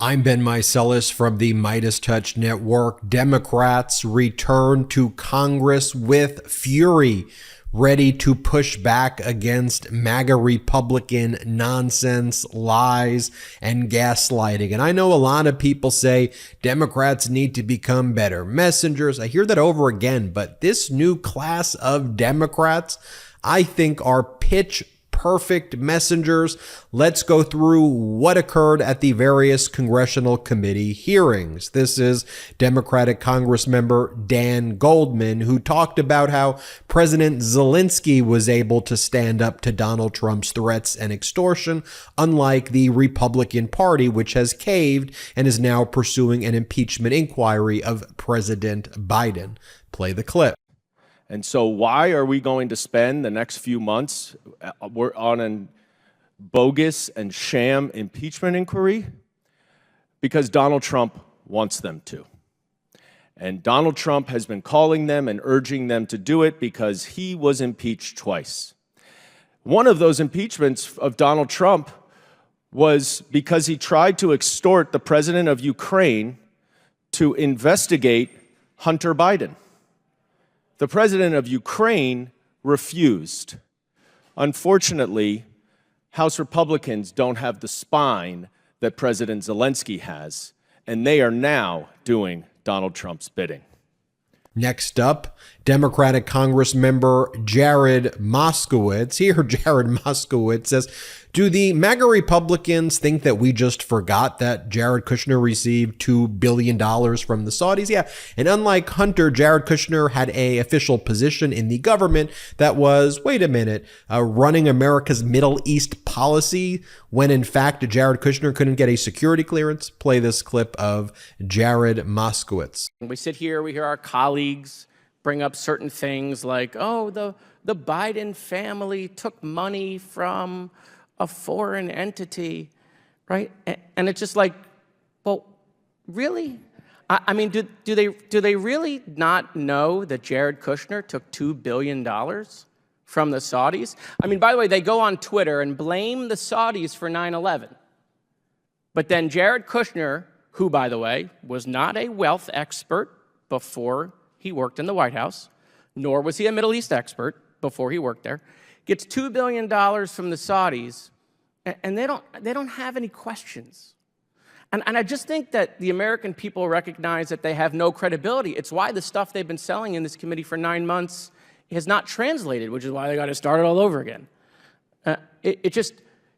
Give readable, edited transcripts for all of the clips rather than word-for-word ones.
I'm Ben Meiselas from the MeidasTouch Network. Democrats return to Congress with fury, ready to push back against MAGA Republican nonsense, lies, and gaslighting. And I know a lot of people say Democrats need to become better messengers. I hear that over again, but this new class of Democrats, I think, are pitch perfect messengers. Let's go through what occurred at the various congressional committee hearings. This is Democratic Congressmember Dan Goldman, who talked about how President Zelensky was able to stand up to Donald Trump's threats and extortion, unlike the Republican Party, which has caved and is now pursuing an impeachment inquiry of President Biden. Play the clip. And so why are we going to spend the next few months on a bogus and sham impeachment inquiry? Because Donald Trump wants them to. And Donald Trump has been calling them and urging them to do it because he was impeached twice. One of those impeachments of Donald Trump was because he tried to extort the president of Ukraine to investigate Hunter Biden. The president of Ukraine refused. Unfortunately, House Republicans don't have the spine that President Zelensky has, and they are now doing Donald Trump's bidding. Next up, Democratic Congressmember Jared Moskowitz. Here, Jared Moskowitz says, do the MAGA Republicans think that we just forgot that Jared Kushner received $2 billion from the Saudis? Yeah, and unlike Hunter, Jared Kushner had an official position in the government that was, wait a minute, running America's Middle East policy, when in fact Jared Kushner couldn't get a security clearance. Play this clip of Jared Moskowitz. We sit here, we hear our colleagues bring up certain things like, oh, the Biden family took money from a foreign entity, right? And it's just like, well, really? I mean, do they really not know that Jared Kushner took $2 billion from the Saudis? I mean, by the way, they go on Twitter and blame the Saudis for 9/11. But then Jared Kushner, who, by the way, was not a wealth expert before he worked in the White House, nor was he a Middle East expert before he worked there, gets $2 billion from the Saudis, and they don't have any questions. And I just think that the American people recognize that they have no credibility. It's why the stuff they've been selling in this committee for 9 months has not translated, which is why they got to start it all over again.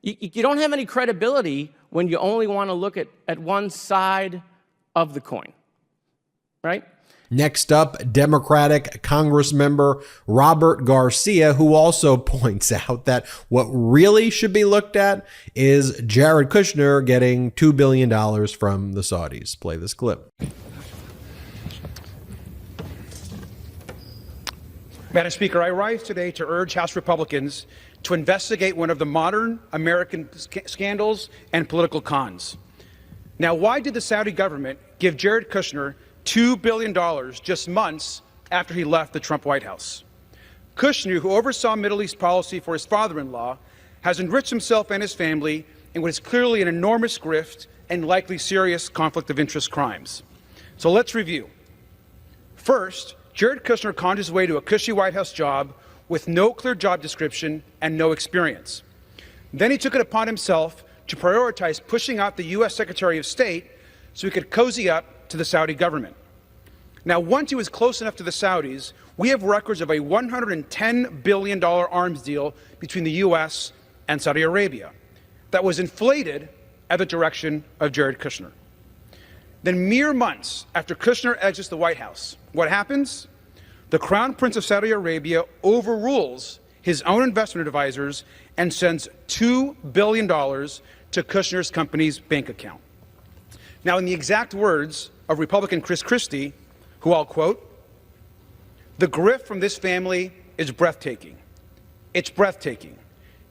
You don't have any credibility when you only want to look at one side of the coin, right? Next up, Democratic Congressmember Robert Garcia, who also points out that what really should be looked at is Jared Kushner getting $2 billion from the Saudis. Play this clip. Madam Speaker, I rise today to urge House Republicans to investigate one of the modern American scandals and political cons. Now, why did the Saudi government give Jared Kushner $2 billion just months after he left the Trump White House? Kushner, who oversaw Middle East policy for his father-in-law, has enriched himself and his family in what is clearly an enormous grift and likely serious conflict of interest crimes. So let's review. First, Jared Kushner conned his way to a cushy White House job with no clear job description and no experience. Then he took it upon himself to prioritize pushing out the U.S. Secretary of State so he could cozy up to the Saudi government. Now, once he was close enough to the Saudis, we have records of a $110 billion arms deal between the U.S. and Saudi Arabia that was inflated at the direction of Jared Kushner. Then, mere months after Kushner exits the White House, what happens? The Crown Prince of Saudi Arabia overrules his own investment advisors and sends $2 billion to Kushner's company's bank account. Now, in the exact words of Republican Chris Christie, who I'll quote, "The grift from this family is breathtaking. It's breathtaking.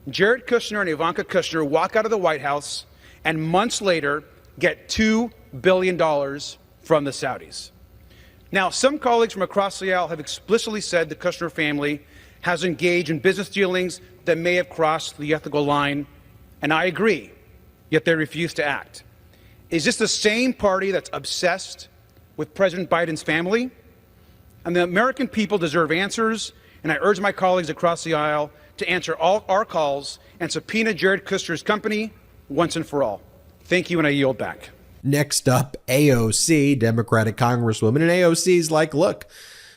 Jared Kushner and Ivanka Kushner walk out of the White House and months later get $2 billion from the Saudis." Now, some colleagues from across the aisle have explicitly said the Kushner family has engaged in business dealings that may have crossed the ethical line, and I agree, yet they refuse to act. Is this the same party that's obsessed with President Biden's family? And the American people deserve answers, and I urge my colleagues across the aisle to answer all our calls and subpoena Jared Kushner's company once and for all. Thank you, and I yield back. Next up, AOC, Democratic Congresswoman. And AOC's like, look,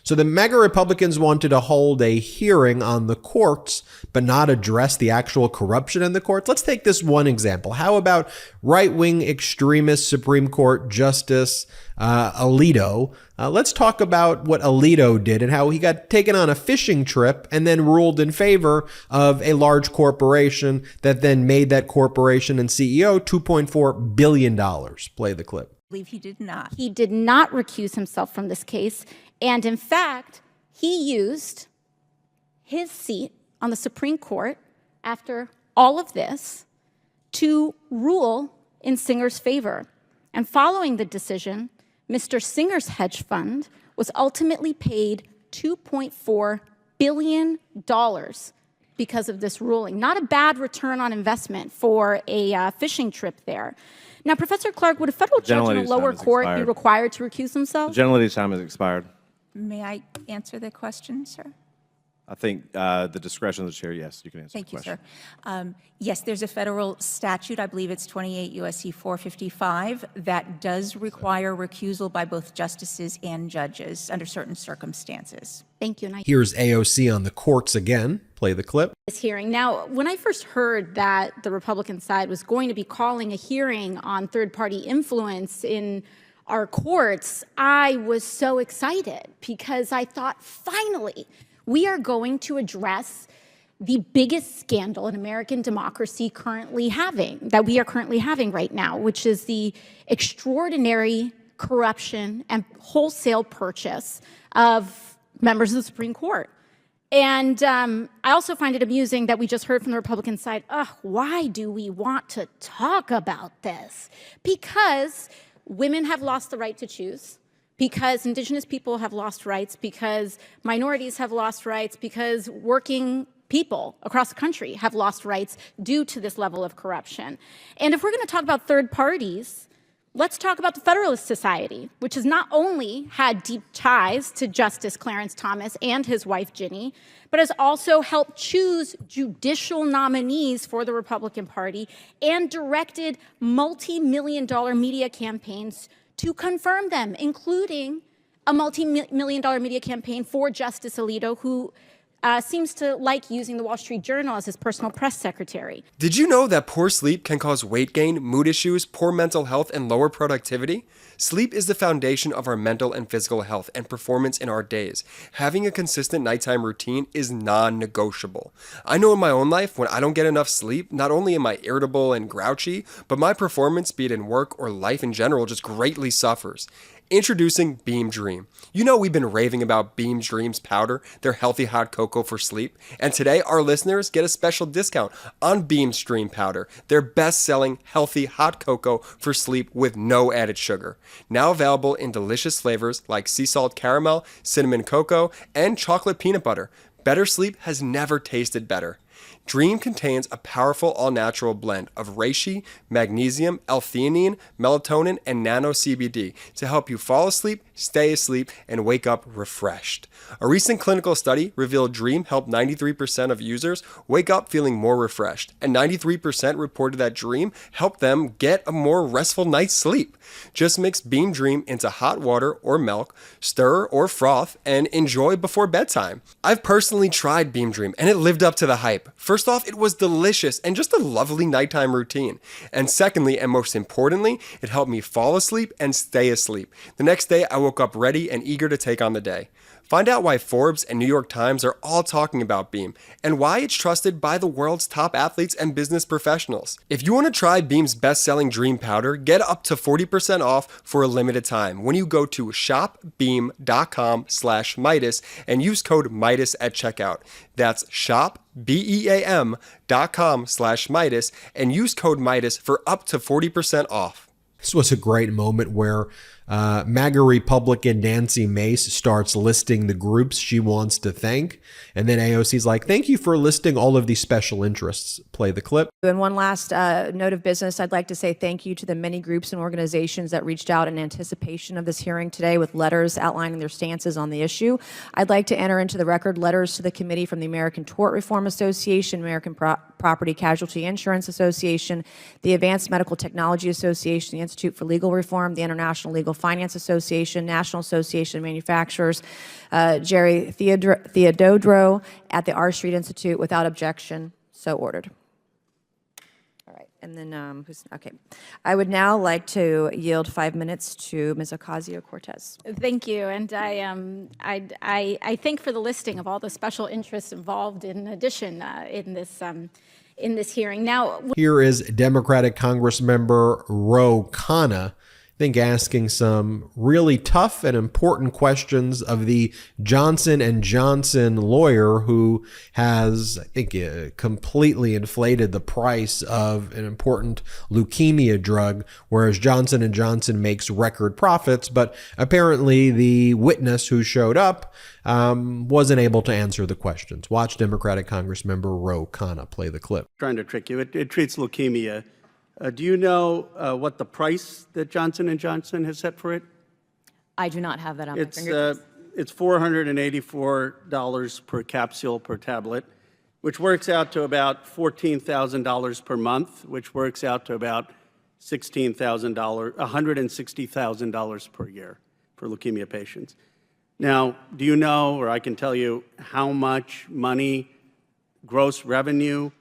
so the MAGA Republicans wanted to hold a hearing on the courts, but not address the actual corruption in the courts. Let's take this one example. How about right-wing extremist Supreme Court Justice Alito? Let's talk about what Alito did and how he got taken on a fishing trip and then ruled in favor of a large corporation that then made that corporation and CEO $2.4 billion. Play the clip. I believe he did not. He did not recuse himself from this case. And in fact, he used his seat on the Supreme Court after all of this to rule in Singer's favor. And following the decision, Mr. Singer's hedge fund was ultimately paid $2.4 billion because of this ruling. Not a bad return on investment for a fishing trip there. Now, Professor Clark, would a federal judge in a lower court be required to recuse himself? The gentlelady's time has expired. May I answer the question, sir? I think the discretion of the chair, yes, you can answer Thank the you, question. sir. Yes, there's a federal statute, I believe it's 28 U.S.C. 455, that does require recusal by both justices and judges under certain circumstances. Thank you. And Here's AOC on the courts again. Play the clip. this hearing. Now, when I first heard that the Republican side was going to be calling a hearing on third-party influence in our courts, I was so excited because I thought, finally, we are going to address the biggest scandal in American democracy that we are currently having right now, which is the extraordinary corruption and wholesale purchase of members of the Supreme Court. And I also find it amusing that we just heard from the Republican side, why do we want to talk about this? Because women have lost the right to choose, because Indigenous people have lost rights, because minorities have lost rights, because working people across the country have lost rights due to this level of corruption. And if we're going to talk about third parties, let's talk about the Federalist Society, which has not only had deep ties to Justice Clarence Thomas and his wife, Ginny, but has also helped choose judicial nominees for the Republican Party and directed multi-million-dollar media campaigns to confirm them, including a multi-million-dollar media campaign for Justice Alito, who seems to like using the Wall Street Journal as his personal press secretary. Did you know that poor sleep can cause weight gain, mood issues, poor mental health, and lower productivity? Sleep is the foundation of our mental and physical health and performance in our days. Having a consistent nighttime routine is non-negotiable. I know in my own life, when I don't get enough sleep, not only am I irritable and grouchy, but my performance, be it in work or life in general, just greatly suffers. Introducing Beam Dream. You know we've been raving about Beam Dream's powder, their healthy hot cocoa for sleep, and today our listeners get a special discount on Beam Dream powder, their best-selling healthy hot cocoa for sleep with no added sugar. Now available in delicious flavors like sea salt caramel, cinnamon cocoa, and chocolate peanut butter. Better sleep has never tasted better. Dream contains a powerful all-natural blend of reishi, magnesium, L-theanine, melatonin, and nano-CBD to help you fall asleep, stay asleep, and wake up refreshed. A recent clinical study revealed Dream helped 93% of users wake up feeling more refreshed, and 93% reported that Dream helped them get a more restful night's sleep. Just mix Beam Dream into hot water or milk, stir or froth, and enjoy before bedtime. I've personally tried Beam Dream, and it lived up to the hype. First off, it was delicious and just a lovely nighttime routine. And secondly, and most importantly, it helped me fall asleep and stay asleep. The next day, I woke up ready and eager to take on the day. Find out why Forbes and New York Times are all talking about Beam and why it's trusted by the world's top athletes and business professionals. If you want to try Beam's best-selling Dream Powder, get up to 40% off for a limited time when you go to shopbeam.com/Meidas and use code Meidas at checkout. That's shopbeam.com/Meidas and use code Meidas for up to 40% off. This was a great moment where MAGA Republican Nancy Mace starts listing the groups she wants to thank. And then AOC's like, thank you for listing all of these special interests. Play the clip. And one last note of business, I'd like to say thank you to the many groups and organizations that reached out in anticipation of this hearing today with letters outlining their stances on the issue. I'd like to enter into the record letters to the committee from the American Tort Reform Association, American Property Casualty Insurance Association, the Advanced Medical Technology Association, the Institute for Legal Reform, the International Legal Finance Association, National Association of Manufacturers, Jerry Theododro at the R Street Institute, without objection, so ordered. All right, and then, okay. I would now like to yield 5 minutes to Ms. Ocasio-Cortez. Thank you, and I thank for the listing of all the special interests involved in addition in this hearing. Now, here is Democratic Congressmember Ro Khanna, I think, asking some really tough and important questions of the Johnson & Johnson lawyer who has, I think, completely inflated the price of an important leukemia drug, whereas Johnson & Johnson makes record profits. But apparently the witness who showed up wasn't able to answer the questions. Watch Democratic Congressmember Ro Khanna play the clip. Trying to trick you. It treats leukemia. Do you know what the price that Johnson & Johnson has set for it? I do not have that on my fingertips. It's $484 per capsule per tablet, which works out to about $14,000 per month, which works out to about $160,000 per year for leukemia patients. Now, do you know, or I can tell you, how much money, gross revenue,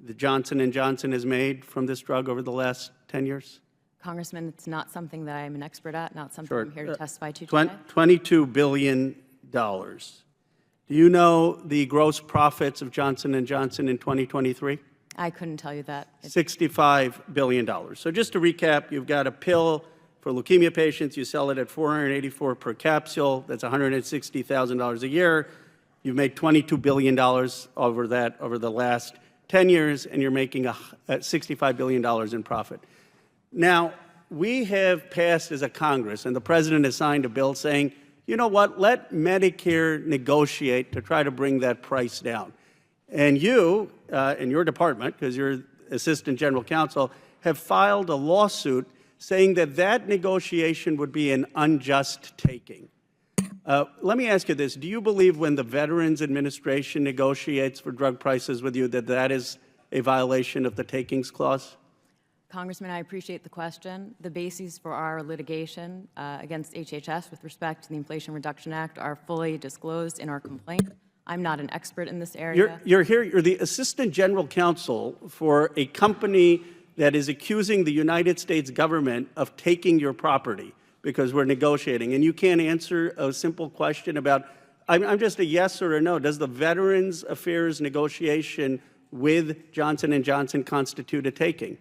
the Johnson & Johnson has made from this drug over the last 10 years? Congressman, it's not something that I am an expert at, not something Sure. I'm here to testify to today. $22 billion. Do you know the gross profits of Johnson & Johnson in 2023? I couldn't tell you that. $65 billion. So just to recap, you've got a pill for leukemia patients. You sell it at $484 per capsule. That's $160,000 a year. You've made $22 billion over the last 10 years, and you're making $65 billion in profit. Now, we have passed as a Congress, and the President has signed a bill saying, you know what, let Medicare negotiate to try to bring that price down. And you, in your department, because you're Assistant General Counsel, have filed a lawsuit saying that that negotiation would be an unjust taking. Let me ask you this. Do you believe when the Veterans Administration negotiates for drug prices with you that that is a violation of the takings clause? Congressman, I appreciate the question. The bases for our litigation against HHS with respect to the Inflation Reduction Act are fully disclosed in our complaint. I'm not an expert in this area. You're the Assistant General Counsel for a company that is accusing the United States government of taking your property because we're negotiating, and you can't answer a simple question about, I'm just a yes or a no. Does the Veterans Affairs negotiation with Johnson & Johnson constitute a taking?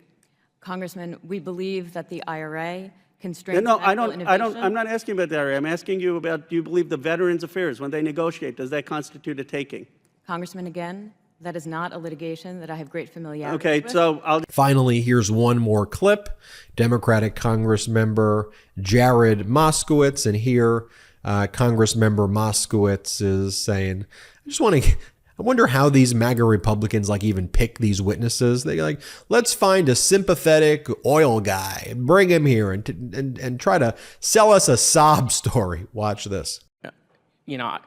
Congressman, we believe that the IRA constrains No, medical innovation. I'm not asking about that area. I'm asking you about, do you believe the Veterans Affairs, when they negotiate, does that constitute a taking? Congressman, again, that is not a litigation that I have great familiarity with. Okay, so Finally, here's one more clip. Democratic Congressmember Jared Moskowitz, and here Congressmember Moskowitz is saying, I wonder how these MAGA Republicans even pick these witnesses. They let's find a sympathetic oil guy and bring him here and try to sell us a sob story. Watch this. You know,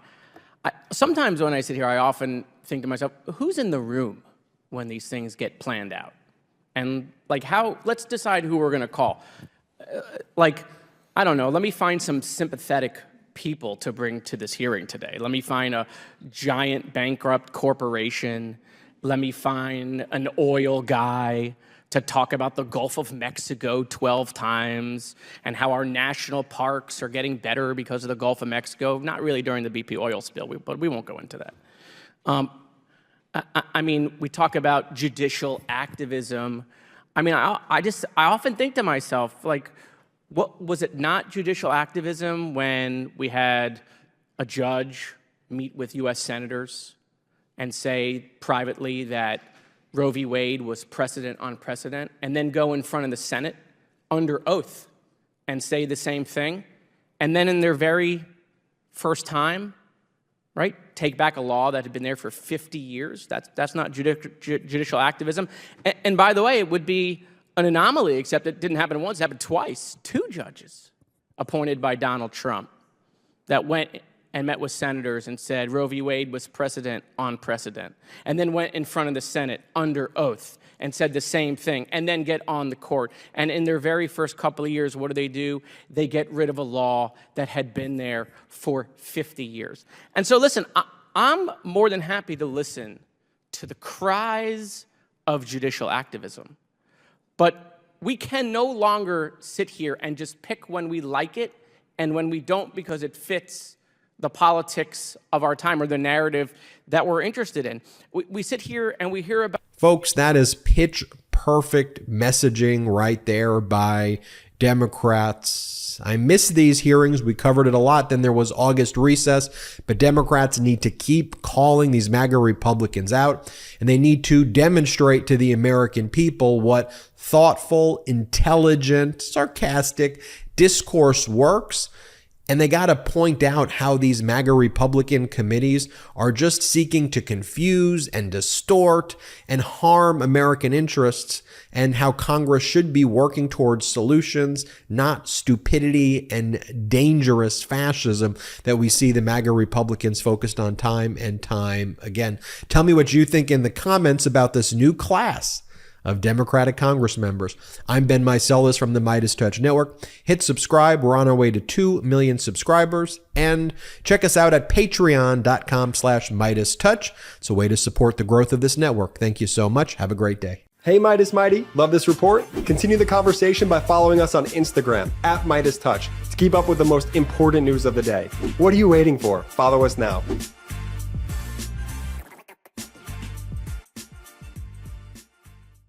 sometimes when I sit here, I often think to myself, who's in the room when these things get planned out? And let's decide who we're going to call. I don't know, let me find some sympathetic people to bring to this hearing today. Let me find a giant bankrupt corporation. Let me find an oil guy to talk about the Gulf of Mexico 12 times and how our national parks are getting better because of the Gulf of Mexico. Not really during the BP oil spill, but we won't go into that. I mean, we talk about judicial activism. I mean, I often think to myself, what was it not judicial activism when we had a judge meet with U.S. senators and say privately that Roe v. Wade was precedent on precedent, and then go in front of the Senate under oath and say the same thing, and then in their very first time, right, take back a law that had been there for 50 years. That's not judicial activism. And by the way, it would be an anomaly, except it didn't happen once, it happened twice. 2 judges appointed by Donald Trump that went and met with senators and said Roe v. Wade was precedent on precedent, and then went in front of the Senate under oath and said the same thing, and then get on the court. And in their very first couple of years, what do? They get rid of a law that had been there for 50 years. And so listen, I'm more than happy to listen to the cries of judicial activism, but we can no longer sit here and just pick when we like it and when we don't because it fits the politics of our time or the narrative that we're interested in. We sit here and we hear about... Folks, that is pitch perfect messaging right there by Democrats. I miss these hearings. We covered it a lot. Then there was August recess, but Democrats need to keep calling these MAGA Republicans out, and they need to demonstrate to the American people what thoughtful, intelligent, sarcastic discourse works. And they got to point out how these MAGA Republican committees are just seeking to confuse and distort and harm American interests, and how Congress should be working towards solutions, not stupidity and dangerous fascism that we see the MAGA Republicans focused on time and time again. Tell me what you think in the comments about this new class of Democratic Congress members. I'm Ben Meiselas from the MeidasTouch Network. Hit subscribe. We're on our way to 2 million subscribers. And check us out at patreon.com/MeidasTouch. It's a way to support the growth of this network. Thank you so much. Have a great day. Hey Midas Mighty, love this report? Continue the conversation by following us on Instagram @MeidasTouch to keep up with the most important news of the day. What are you waiting for? Follow us now.